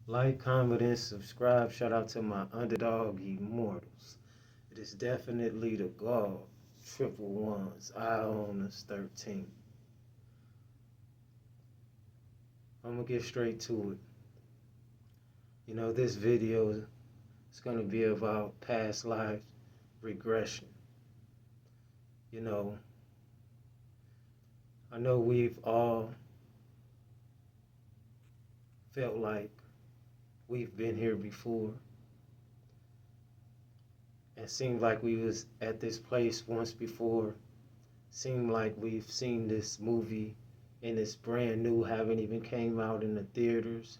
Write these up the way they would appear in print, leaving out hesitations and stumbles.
Like, comment, and subscribe. Shout out to my underdog immortals. It is definitely the God. Triple ones. I own us 13. I'm gonna get straight to it. This video is gonna be about past life regression. You know, I know we've all felt like we've been here before. It seemed like we was at this place once before. Seemed like we've seen this movie and it's brand new, haven't even came out in the theaters.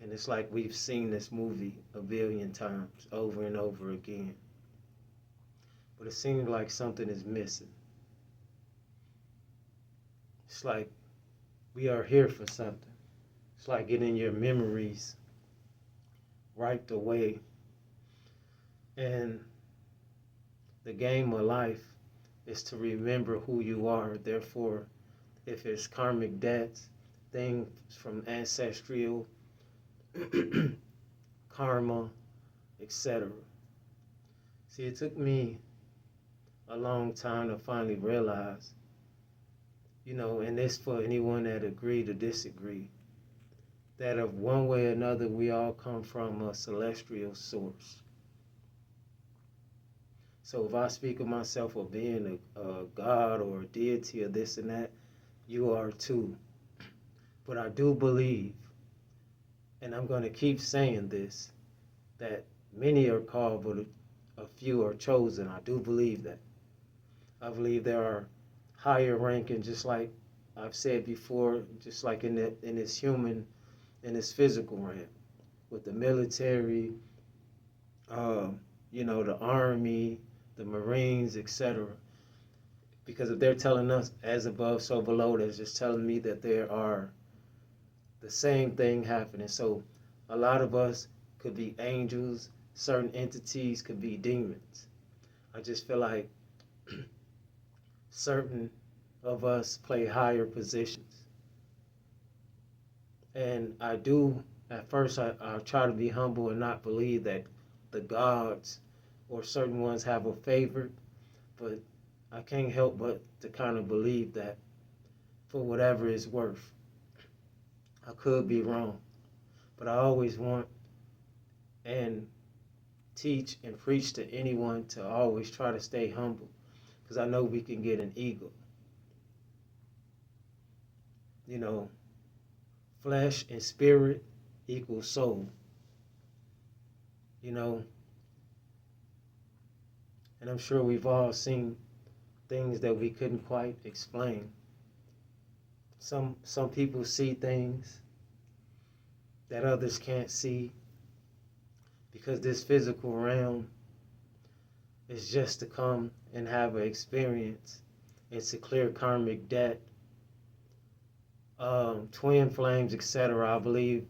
And it's like we've seen this movie a billion times over and over again. But it seems like something is missing. It's like we are here for something. It's like getting your memories wiped away. And the game of life is to remember who you are. Therefore, if it's karmic debts, things from ancestral karma, etc. See, it took me a long time to finally realize, and this for anyone that agree to disagree, that of one way or another we all come from a celestial source. So if I speak of myself or being a god or a deity or this and that, you are too. But I do believe, and I'm going to keep saying this, that many are called, but a few are chosen. I do believe that. I believe there are higher ranking, just like I've said before, just like in this human, in this physical realm, with the military, the army, the Marines, etc. Because if they're telling us as above, so below, that's just telling me that there are the same thing happening. So a lot of us could be angels, certain entities could be demons. I just feel like certain of us play higher positions. And I do, at first, I try to be humble and not believe that the gods or certain ones have a favor, but I can't help but to kind of believe that for whatever it's worth. I could be wrong, but I always want and teach and preach to anyone to always try to stay humble, because I know we can get an ego. You know, flesh and spirit equals soul. You know, and I'm sure we've all seen things that we couldn't quite explain. Some people see things that others can't see, because this physical realm is just to come and have an experience. It's to clear karmic debt, twin flames, etc. I believe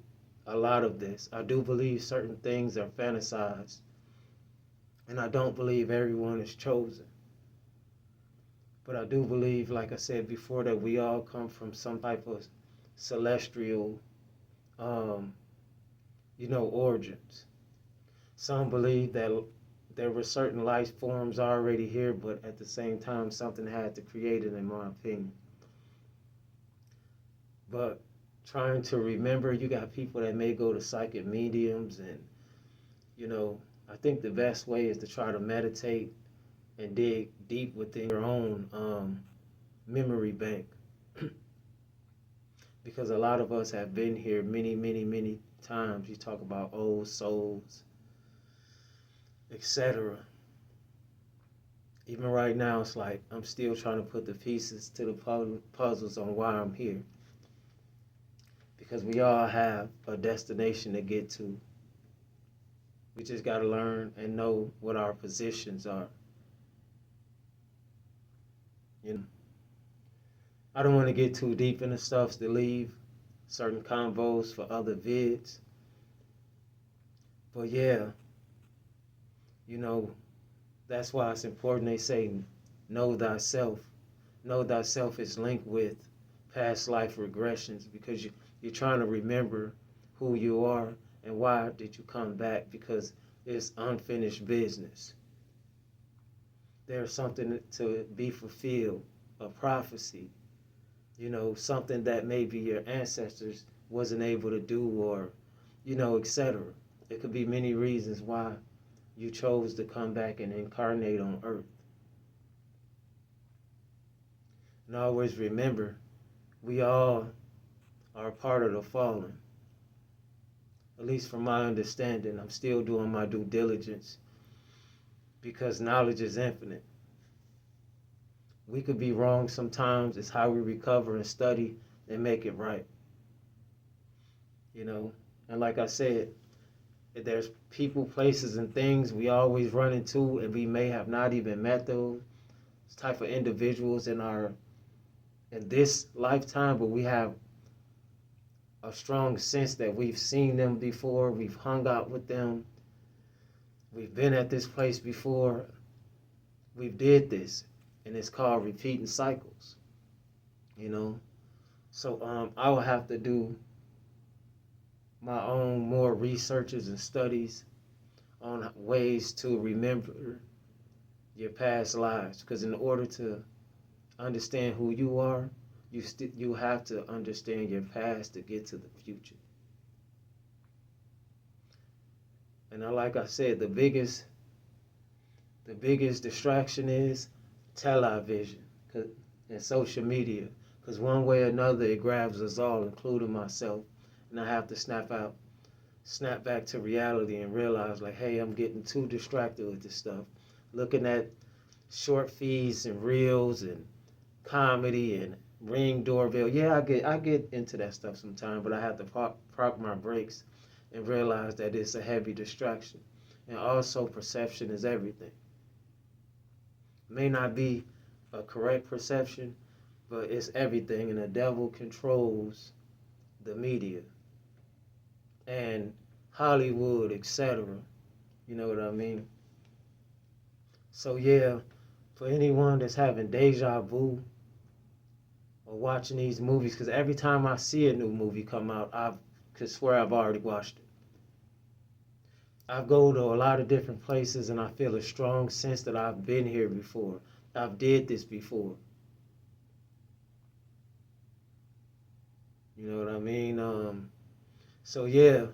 a lot of this. I do believe certain things are fantasized, and I don't believe everyone is chosen. But I do believe, like I said before, that we all come from some type of celestial, origins. Some believe that there were certain life forms already here, but at the same time, something had to create it, in my opinion. But trying to remember, you got people that may go to psychic mediums, and, I think the best way is to try to meditate and dig deep within your own memory bank. Because a lot of us have been here many, many, many times. You talk about old souls, etc. Even right now, it's like I'm still trying to put the pieces to the puzzles on why I'm here. Because we all have a destination to get to. We just got to learn and know what our positions are. You know, I don't want to get too deep into stuff to leave certain convos for other vids. But yeah, that's why it's important they say know thyself. Know thyself is linked with past life regressions, because you're trying to remember who you are and why did you come back, because it's unfinished business. There's something to be fulfilled, a prophecy, something that maybe your ancestors wasn't able to do, or, etc. It could be many reasons why you chose to come back and incarnate on earth. And always remember, we all are part of the fallen. At least from my understanding, I'm still doing my due diligence because knowledge is infinite. We could be wrong sometimes. It's how we recover and study and make it right. And like I said, there's people, places, and things we always run into, and we may have not even met those type of individuals in this lifetime, but we have a strong sense that we've seen them before, we've hung out with them, we've been at this place before, we've did this, and it's called repeating cycles, So I will have to do my own more researches and studies on ways to remember your past lives, because in order to understand who you are, you have to understand your past to get to the future. And like I said, the biggest distraction is television and social media, because one way or another it grabs us all, including myself, and I have to snap back to reality and realize, like, hey, I'm getting too distracted with this stuff, looking at short feeds and reels and comedy and Ring doorbell. Yeah, I get into that stuff sometimes, but I have to park my brakes and realize that it's a heavy distraction. And also, perception is everything. It may not be a correct perception, but it's everything, and the devil controls the media and Hollywood, etc. You know what I mean? So yeah, for anyone that's having deja vu or watching these movies, because every time I see a new movie come out, I could swear I've already watched it. I go to a lot of different places and I feel a strong sense that I've been here before. I've did this before. You know what I mean? So yeah,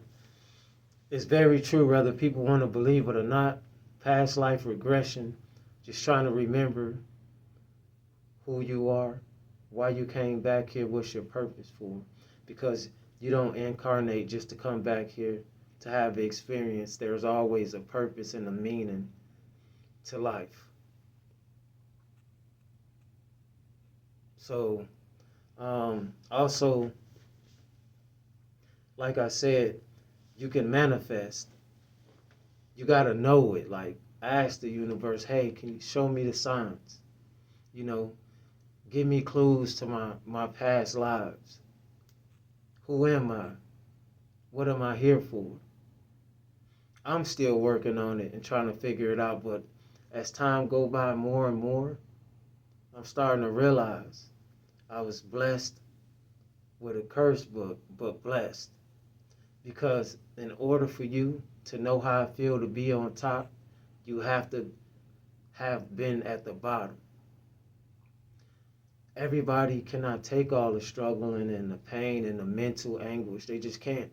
it's very true, whether people want to believe it or not. Past life regression, just trying to remember who you are, why you came back here, what's your purpose for. Because you don't incarnate just to come back here to have the experience. There's always a purpose and a meaning to life. So, also, like I said, you can manifest. You got to know it. Like, ask the universe, hey, can you show me the signs? Give me clues to my past lives. Who am I? What am I here for? I'm still working on it and trying to figure it out, but as time go by more and more, I'm starting to realize I was blessed with a curse book, but blessed. Because in order for you to know how I feel to be on top, you have to have been at the bottom. Everybody cannot take all the struggling and the pain and the mental anguish. They just can't.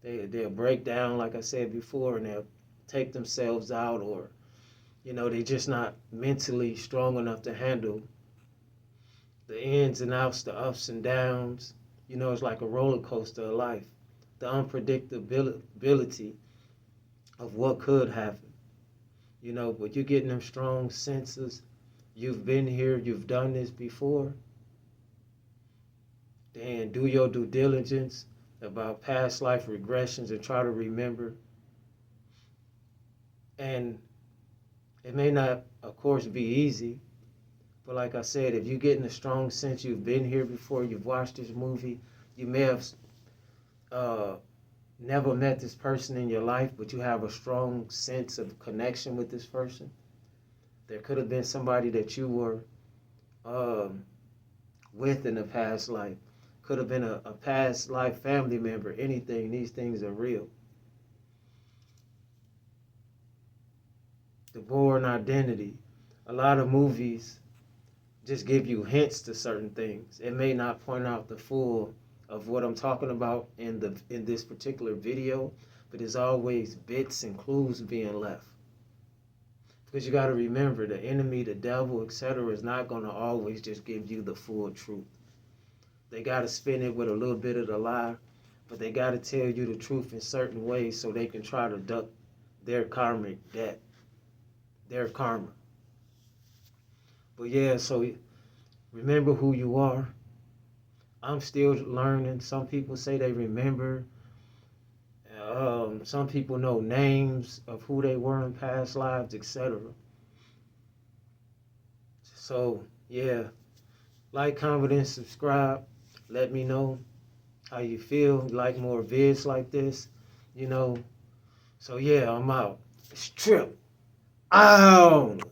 They'll break down, like I said before, and they'll take themselves out, or, they're just not mentally strong enough to handle the ins and outs, the ups and downs. It's like a roller coaster of life. The unpredictability of what could happen. But you're getting them strong senses. You've been here, you've done this before. Then do your due diligence about past life regressions and try to remember. And it may not, of course, be easy, but like I said, if you're getting a strong sense you've been here before, you've watched this movie, you may have never met this person in your life, but you have a strong sense of connection with this person. There could have been somebody that you were with in the past life, could have been a past life family member, anything. These things are real. The Bourne Identity. A lot of movies just give you hints to certain things. It may not point out the full of what I'm talking about in this particular video, but there's always bits and clues being left. Because you got to remember, the enemy, the devil, etc., is not going to always just give you the full truth. They got to spin it with a little bit of the lie, but they got to tell you the truth in certain ways so they can try to duck their karmic debt, their karma. But yeah, so remember who you are. I'm still learning. Some people say they remember. Some people know names of who they were in past lives, etc. So yeah, like, comment, and subscribe. Let me know how you feel. Like more vids like this, you know. So yeah, I'm out. It's Trip. Out.